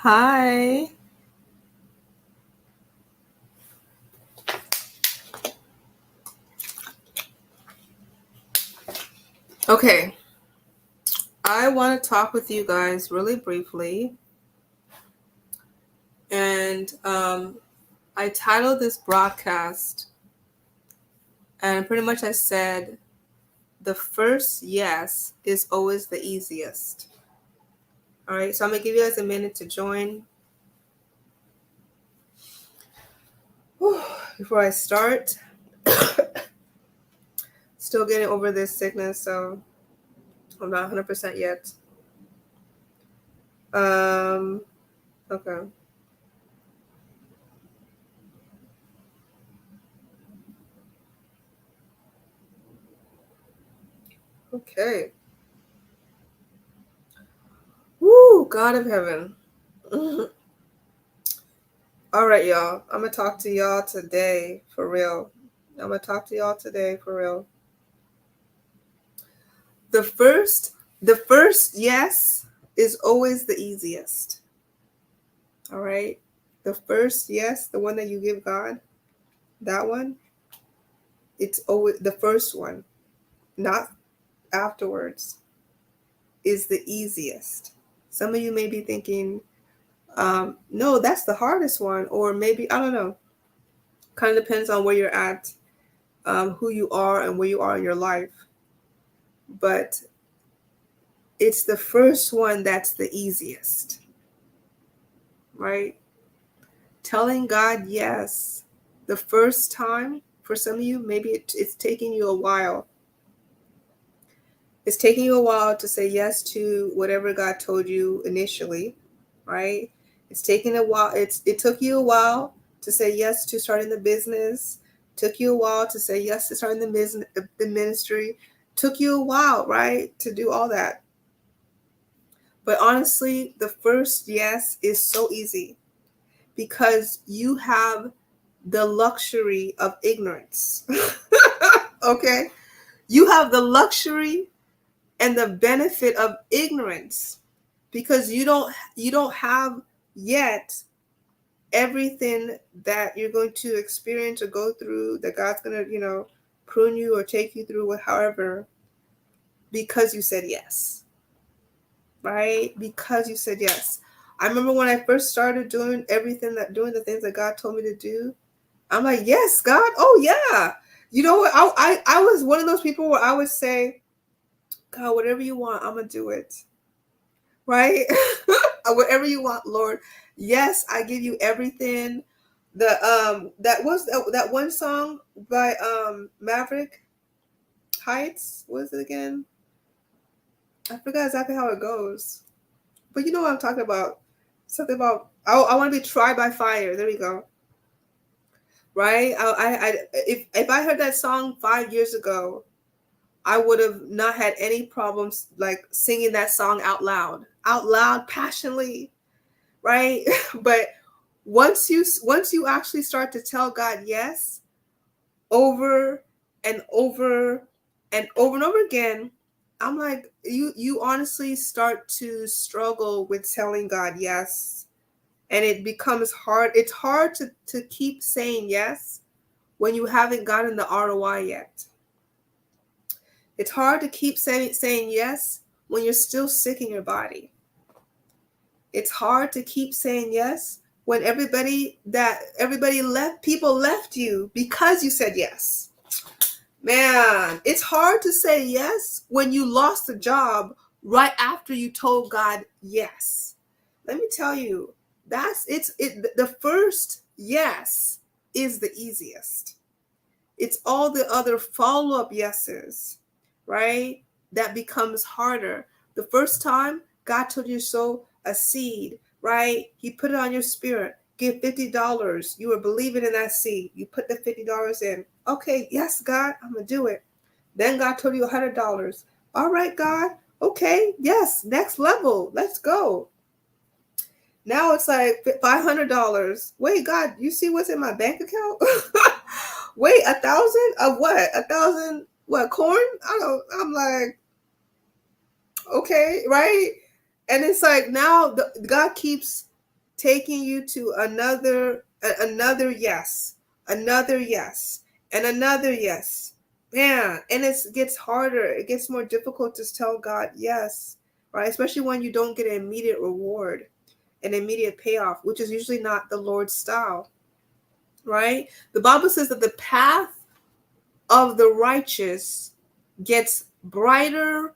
Hi. Okay, I want to talk with you guys really briefly. And I titled this broadcast, and pretty much I said, the first yes is always the easiest. All right, so I'm going to give you guys a minute to join. Whew, before I start, still getting over this sickness, so I'm not 100% yet. Okay. Okay. Woo, God of heaven. All right, y'all. I'm gonna talk to y'all today for real. I'm gonna talk to y'all today for real. The first yes is always the easiest. All right. The first yes, the one that you give God, that one, it's always the first one, not afterwards, is the easiest. Some of you may be thinking, no, that's the hardest one, or maybe I don't know. Kind of depends on where you're at, who you are, and where you are in your life. But it's the first one that's the easiest, right? Telling God yes the first time, for some of you, maybe it's taking you a while. It's taking you a while to say yes to whatever God told you initially, right? It's taking a while. It took you a while to say yes to starting the business. Took you a while to say yes to starting the business, the ministry. Took you a while, right, to do all that. But honestly, the first yes is so easy because you have the luxury of ignorance. Okay? You have the luxury and the benefit of ignorance because you don't have yet everything that you're going to experience or go through that God's going to, prune you or take you through however because you said yes. Right? Because you said yes. I remember when I first started doing the things that God told me to do. I'm like, yes, God. Oh yeah. You know what? I was one of those people where I would say, God, whatever you want, I'm gonna do it. Right? Whatever you want, Lord. Yes, I give you everything. That one song by Maverick Heights. What is it again? I forgot exactly how it goes. But you know what I'm talking about. Something about I want to be tried by fire. There we go. Right? If I heard that song 5 years ago, I would have not had any problems like singing that song out loud, passionately, right? But once you actually start to tell God yes over and over and over and over again, I'm like, you honestly start to struggle with telling God yes. And it becomes hard. It's hard to keep saying yes when you haven't gotten the ROI yet. It's hard to keep saying yes when you're still sick in your body. It's hard to keep saying yes when people left you because you said yes. Man, it's hard to say yes when you lost a job right after you told God yes. Let me tell you, the first yes is the easiest. It's all the other follow-up yeses, right? That becomes harder. The first time God told you to sow a seed, right? He put it on your spirit. Give $50. You were believing in that seed. You put the $50 in. Okay, yes, God, I'm gonna do it. Then God told you $100. All right, God. Okay, yes, next level. Let's go. Now it's like $500. Wait, God, you see what's in my bank account? Wait, 1,000 of what? 1,000 what? Corn? I'm like, okay, right? And it's like now God keeps taking you to another yes, another yes, and another yes. Man, and it gets harder. It gets more difficult to tell God yes, right? Especially when you don't get an immediate reward, an immediate payoff, which is usually not the Lord's style, right? The Bible says that the path of the righteous gets brighter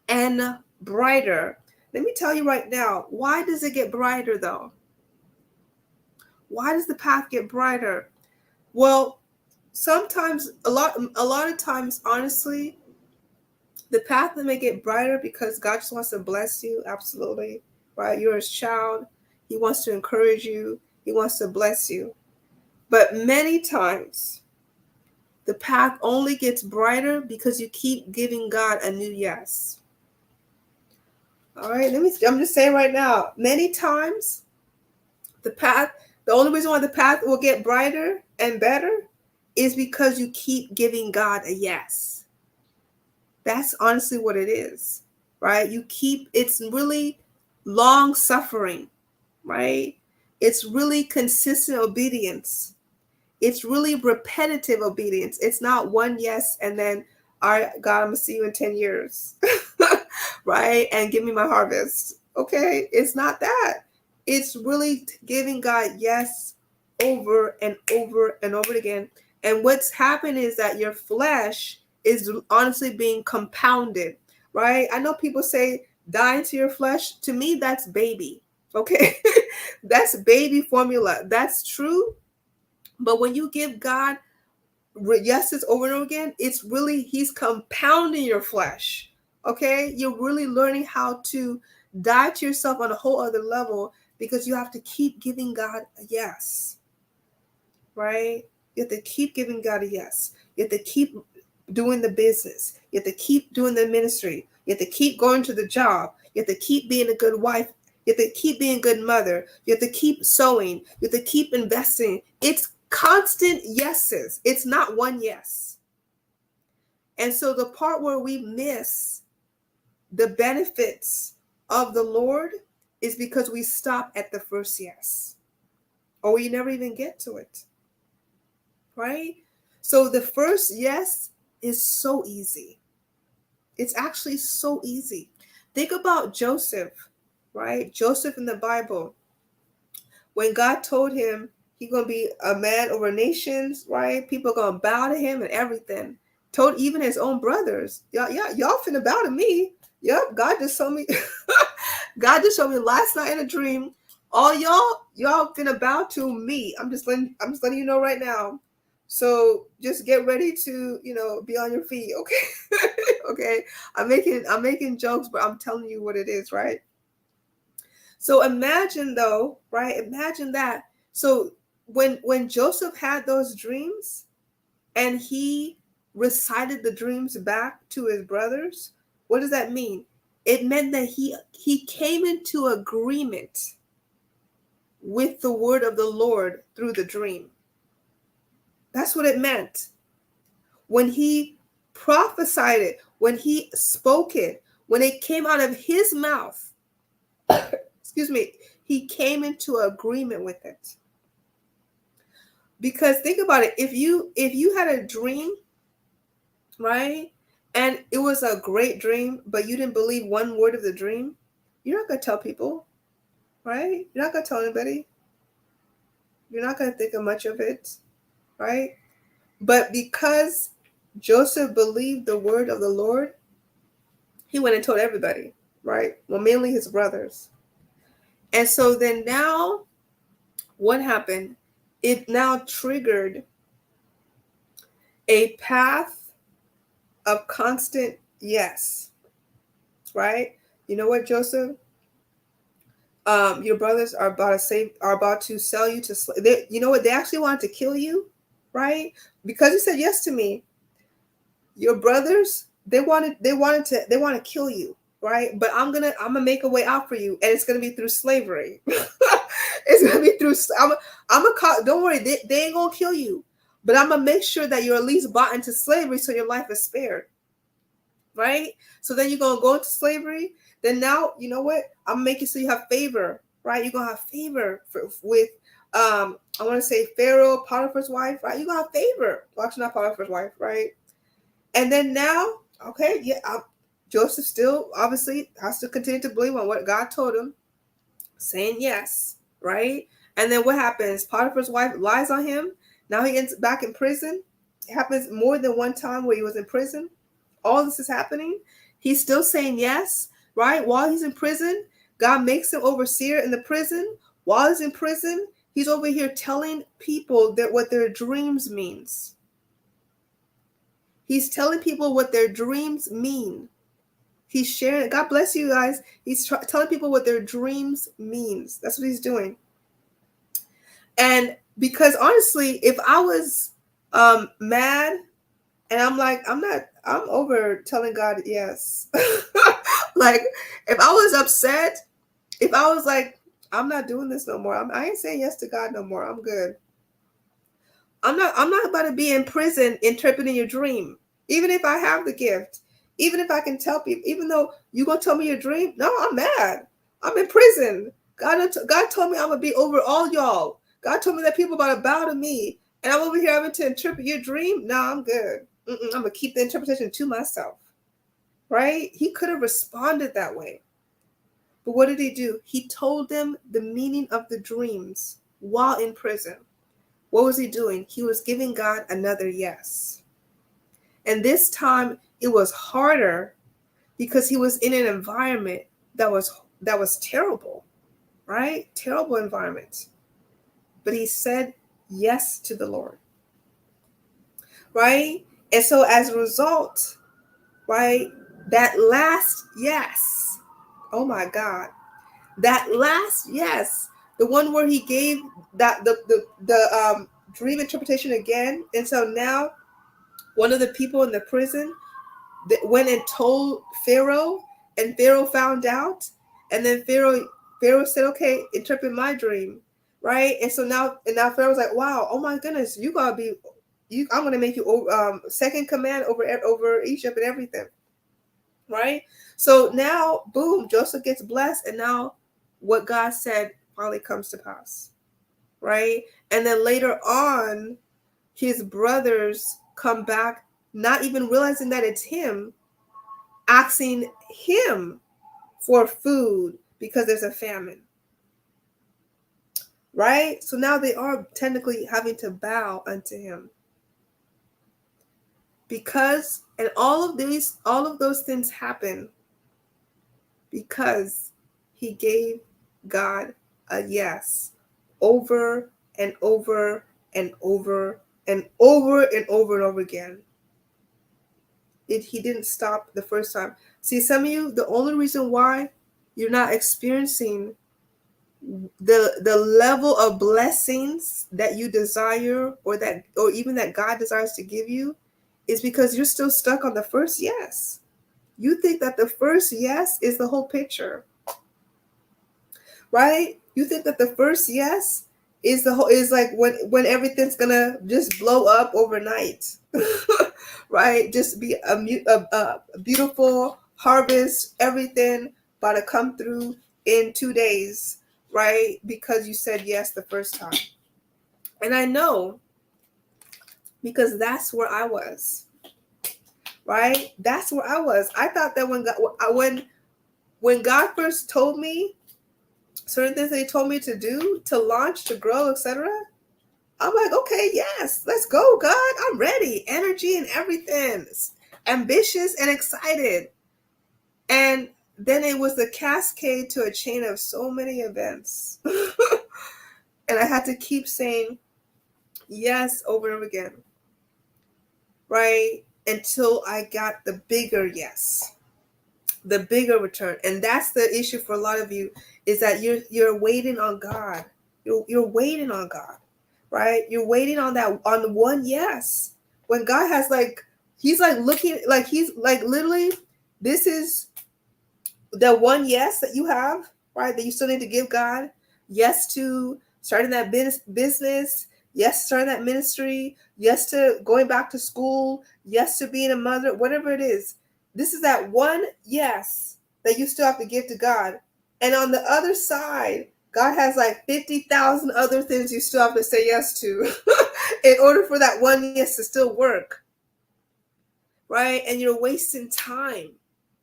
and brighter. Let me tell you right now, why does it get brighter though? Why does the path get brighter? Well, sometimes a lot of times, honestly, the path may get brighter because God just wants to bless you. Absolutely. Right? You're his child. He wants to encourage you. He wants to bless you. But many times the path only gets brighter because you keep giving God a new yes. All right, I'm just saying right now, many times the only reason why the path will get brighter and better is because you keep giving God a yes. That's honestly what it is, right? It's really long suffering, right? It's really consistent obedience. It's really repetitive obedience. It's not one yes and then, all right, God, I'm gonna see you in 10 years, right? And give me my harvest. Okay, it's not that. It's really giving God yes over and over and over again. And what's happened is that your flesh is honestly being compounded, right? I know people say dying to your flesh. To me, that's baby. Okay, that's baby formula. That's true. But when you give God yeses over and over again, it's really, he's compounding your flesh. Okay, you're really learning how to die to yourself on a whole other level because you have to keep giving God a yes, right? You have to keep giving God a yes. You have to keep doing the business. You have to keep doing the ministry. You have to keep going to the job. You have to keep being a good wife. You have to keep being a good mother. You have to keep sowing. You have to keep investing. It's constant yeses. It's not one yes. And so the part where we miss the benefits of the Lord is because we stop at the first yes, or we never even get to it, right? So the first yes is so easy. It's actually so easy. Think about Joseph, right? Joseph in the Bible, when God told him he's going to be a man over nations, right? People are going to bow to him and everything. Told even his own brothers, y'all finna bow to me. Yep, God just showed me. God just showed me last night in a dream. All y'all finna bow to me. I'm just letting you know right now. So just get ready to, be on your feet, okay? Okay. I'm making jokes, but I'm telling you what it is, right? So imagine though, right? Imagine that. So when Joseph had those dreams and he recited the dreams back to his brothers, what does that mean? It meant that he came into agreement with the word of the Lord through the dream. That's what it meant. When he prophesied it, when he spoke it, when it came out of his mouth, excuse me, he came into agreement with it. Because think about it, if you had a dream, right, and it was a great dream, but you didn't believe one word of the dream, you're not going to tell people, right? You're not going to tell anybody. You're not going to think of much of it, right? But because Joseph believed the word of the Lord, he went and told everybody, right? Well, mainly his brothers. And so then now what happened? It now triggered a path of constant yes, right? You know what, Joseph? Your brothers are about to sell you to slave. You know what? They actually wanted to kill you, right? Because you said yes to me. Your brothers, they want to kill you, right? But I'm gonna make a way out for you, and it's gonna be through slavery. It's gonna be through. Don't worry, they ain't gonna kill you, but I'm gonna make sure that you're at least bought into slavery, so your life is spared, right? So then you're gonna go into slavery. Then now, you know what? I'm making so you have favor, right? You're gonna have favor with I want to say Pharaoh, Potiphar's wife, right? You're gonna have favor. Well, actually not Potiphar's wife, right? And then now, okay, yeah, Joseph still obviously has to continue to believe on what God told him, saying yes, right? And then what happens? Potiphar's wife lies on him. Now he ends back in prison. It happens more than one time where he was in prison. All this is happening. He's still saying yes, right? While he's in prison, God makes him overseer in the prison. While he's in prison, he's over here telling people that what their dreams means. He's telling people what their dreams mean. He's sharing. God bless you guys. He's telling people what their dreams means. That's what he's doing. And because honestly, if I was mad and I'm over telling God yes. Like if I was upset, if I was like, I'm not doing this no more. I ain't saying yes to God no more. I'm good. I'm not about to be in prison interpreting your dream. Even if I have the gift, even if I can tell people, even though you gonna tell me your dream, no, I'm mad. I'm in prison. God told me I'm gonna be over all y'all. God told me that people about to bow to me, and I'm over here having to interpret your dream. No, I'm good. I'm gonna keep the interpretation to myself. Right? He could have responded that way, but what did he do? He told them the meaning of the dreams while in prison. What was he doing? He was giving God another yes. And this time it was harder because he was in an environment that was terrible, right? Terrible environment. But he said yes to the Lord, right? And so as a result, right, that last yes, oh my God, that last yes, the one where he gave that the dream interpretation again. And so now one of the people in the prison that went and told Pharaoh, and Pharaoh found out, and then Pharaoh said, "Okay, interpret my dream," right? And so now Pharaoh's like, "Wow, oh my goodness, you gotta be, I'm gonna make you second command over Egypt and everything." Right? So now, boom, Joseph gets blessed, and now what God said finally comes to pass. Right? And then later on, his brothers come back, not even realizing that it's him, asking him for food because there's a famine. Right? So now they are technically having to bow unto him. Because, and all of those things happen because he gave God a yes over and over and over and over and over and over again. He didn't stop the first time. See, some of you, the only reason why you're not experiencing the level of blessings that you desire, or even that God desires to give you, is because you're still stuck on the first yes. You think that the first yes is the whole picture. Right? You think that the first yes is like when everything's gonna just blow up overnight. Right? Just be a beautiful harvest, everything about to come through in 2 days, right? Because you said yes the first time. And I know, because that's where I was. Right? That's where I was. I thought that when God first told me certain things that he told me to do, to launch, to grow, etc., I'm like, okay, yes, let's go, God. I'm ready. Energy and everything. Ambitious and excited. And then it was the cascade to a chain of so many events. And I had to keep saying yes over and over again. Right? Until I got the bigger yes. The bigger return. And that's the issue for a lot of you, is that you're waiting on God. You're waiting on God, right? You're waiting on the one yes. When God has he's like looking, like he's like literally, this is the one yes that you have, right? That you still need to give God. Yes to starting that business. Yes, starting that ministry. Yes to going back to school. Yes to being a mother, whatever it is. This is that one yes that you still have to give to God. And on the other side, God has like 50,000 other things you still have to say yes to in order for that one yes to still work. Right? And you're wasting time.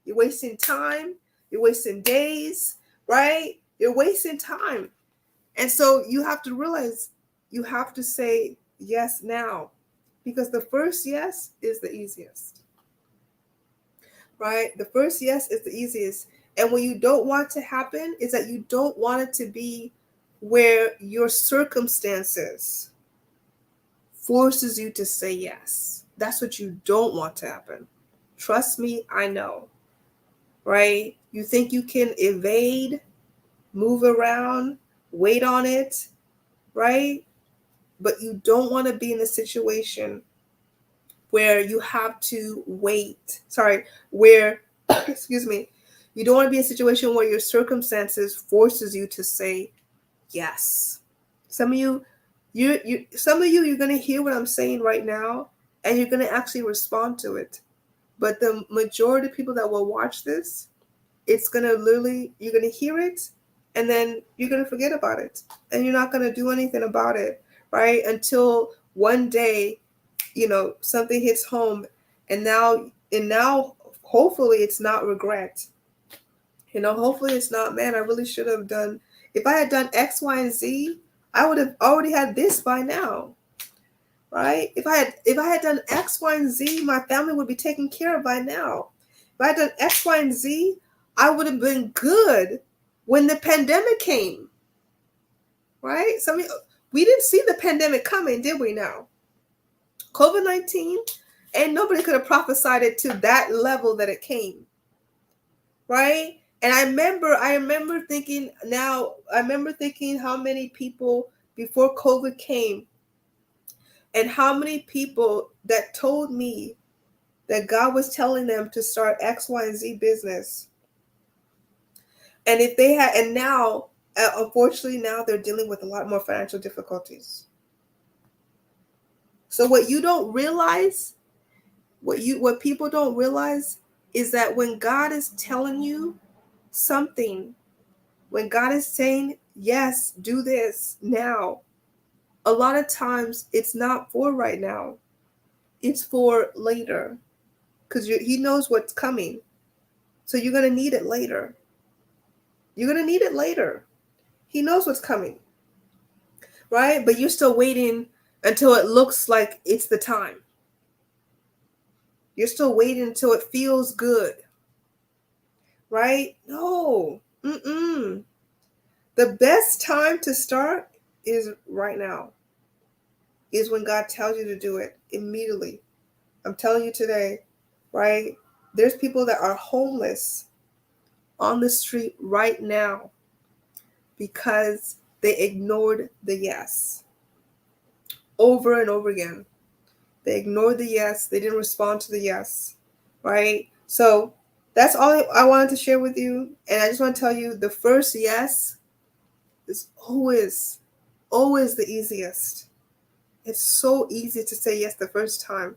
You're wasting time. You're wasting days. Right? You're wasting time. And so you have to realize you have to say yes now, because the first yes is the easiest. Right? The first yes is the easiest. And what you don't want to happen is that you don't want it to be where your circumstances forces you to say yes. That's what you don't want to happen. Trust me, I know. Right? You think you can evade, move around, wait on it, right? But you don't want to be in a situation where you have to wait. Where, excuse me, you don't want to be in a situation where your circumstances forces you to say yes. Some of you, you're going to hear what I'm saying right now, and you're going to actually respond to it. But the majority of people that will watch this, it's going to literally, you're going to hear it, and then you're going to forget about it, and you're not going to do anything about it, right? Until one day, something hits home, and now hopefully it's not regret. Hopefully it's not, man, I really should have done, if I had done X, Y, and Z, I would have already had this by now, right? If I had done X, Y, and Z, my family would be taken care of by now. If I had done X, Y, and Z, I would have been good when the pandemic came, right? We didn't see the pandemic coming, did we now? COVID-19, and nobody could have prophesied it to that level that it came, right? And I remember thinking how many people before COVID came, and how many people that told me that God was telling them to start X, Y, and Z business. And if they had, and now, unfortunately, now they're dealing with a lot more financial difficulties. So what you don't realize, what people don't realize is that when God is telling you something, when God is saying, yes, do this now, a lot of times it's not for right now. It's for later, because he knows what's coming. So you're going to need it later. You're going to need it later. He knows what's coming, right? But you're still waiting until it looks like it's the time. You're still waiting until it feels good, right? No. The best time to start is right now, is when God tells you to do it immediately. I'm telling you today, right? There's people that are homeless on the street right now because they ignored the yes over and over again. They ignored the yes. They didn't respond to the yes, right? So that's all I wanted to share with you. And I just want to tell you, the first yes is always the easiest. It's so easy to say yes the first time.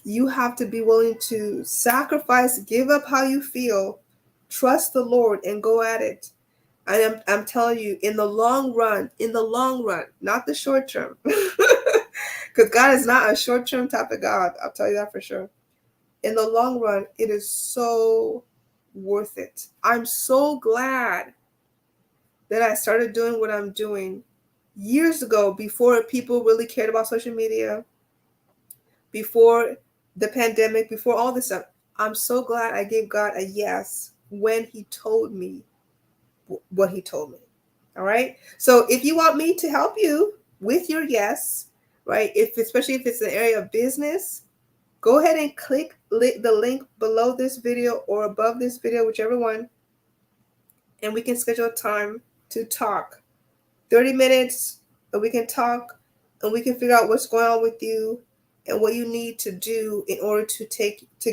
You have to be willing to sacrifice, give up how you feel, trust the Lord, and go at it. I'm telling you, in the long run, not the short term, because God is not a short term type of God. I'll tell you that for sure. In the long run, it is so worth it. I'm so glad that I started doing what I'm doing years ago, before people really cared about social media, before the pandemic, before all this stuff. I'm so glad I gave God a yes when he told me what he told me. All right. So if you want me to help you with your yes, right, especially if it's an area of business, go ahead and click the link below this video or above this video, whichever one, and we can schedule a time to talk. 30 minutes, and we can talk, and we can figure out what's going on with you and what you need to do in order to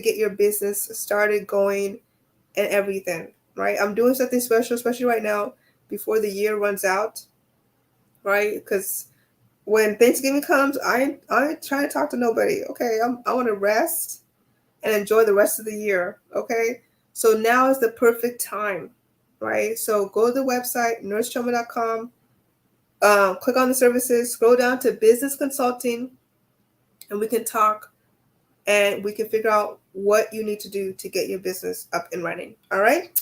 get your business started, going, and everything, right? I'm doing something special, especially right now before the year runs out, right? Because when Thanksgiving comes, I ain't trying to talk to nobody. Okay, I want to rest and enjoy the rest of the year. Okay, so now is the perfect time. right? So go to the website, nursechoma.com, click on the services, scroll down to business consulting, and we can talk and we can figure out what you need to do to get your business up and running. All right.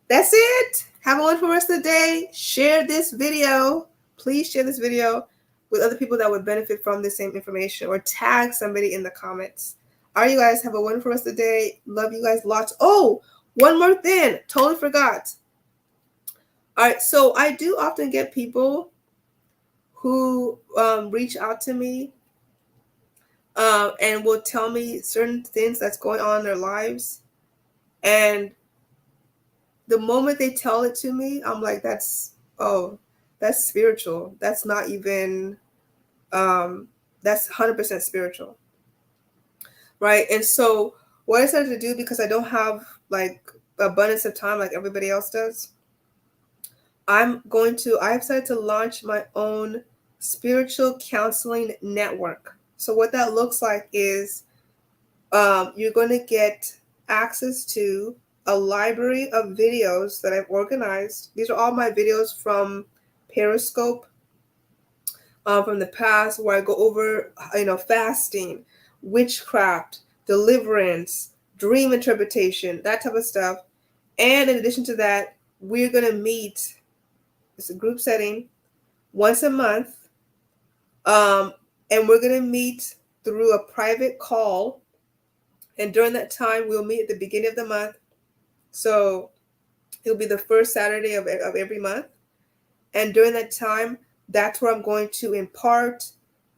That's it. Have a wonderful rest of the day. Share this video. Please share this video with other people that would benefit from the same information, or tag somebody in the comments. All right, you guys, have a wonderful rest of the day. Love you guys lots. Oh, one more thing. Totally forgot. All right. So I do often get people who reach out to me and will tell me certain things that's going on in their lives. And the moment they tell it to me, I'm like, that's spiritual. That's not even, that's 100% spiritual. Right. And so what I started to do, because I don't have like abundance of time like everybody else does, I've decided to launch my own spiritual counseling network. So what that looks like is you're going to get access to a library of videos that I've organized. These are all my videos from Periscope from the past, where I go over, fasting, witchcraft, deliverance, dream interpretation, that type of stuff. And in addition to that, we're going to meet, it's a group setting, once a month. And we're going to meet through a private call. And during that time, we'll meet at the beginning of the month. So it'll be the first Saturday of every month. And during that time, that's where I'm going to impart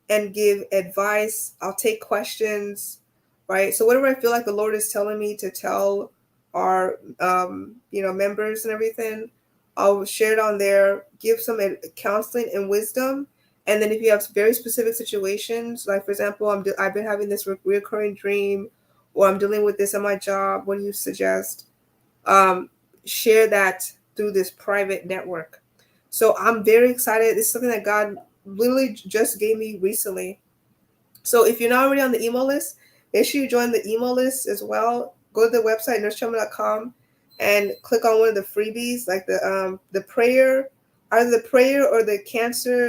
and give advice. I'll take questions, right? So whatever I feel like the Lord is telling me to tell our, members and everything, I'll share it on there, give some counseling and wisdom. And then if you have very specific situations, like for example, I've been having this recurring dream, or I'm dealing with this on my job, what do you suggest? Share that through this private network. So I'm very excited. This is something that God literally just gave me recently. So if you're not already on the email list, make sure you join the email list as well. Go to the website, nursechoma.com, and click on one of the freebies, like the prayer, either the prayer or the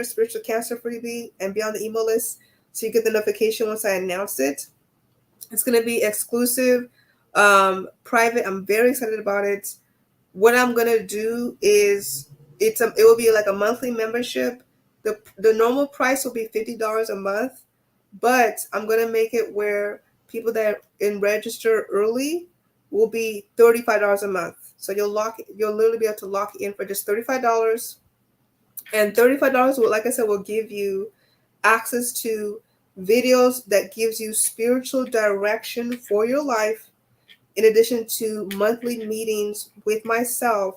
spiritual cancer freebie, and be on the email list so you get the notification once I announce it. It's going to be exclusive, private. I'm very excited about it. What I'm going to do is it will be like a monthly membership. The normal price will be $50 a month, but I'm going to make it where people that register early will be $35 a month. So you'll literally be able to lock in for just $35. And $35 will, like I said, will give you access to videos that gives you spiritual direction for your life, in addition to monthly meetings with myself,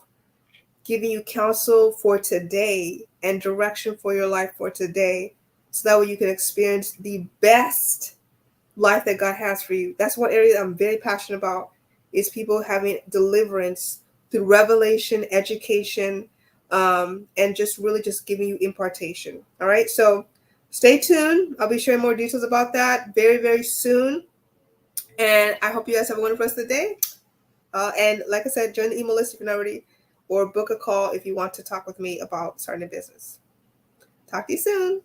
giving you counsel for today and direction for your life for today, so that way you can experience the best life that God has for you. That's one area that I'm very passionate about, is people having deliverance through revelation, education, and just really just giving you impartation. All right. So stay tuned. I'll be sharing more details about that very, very soon. And I hope you guys have a wonderful rest of the day. And like I said, join the email list if you're not already, or book a call if you want to talk with me about starting a business. Talk to you soon.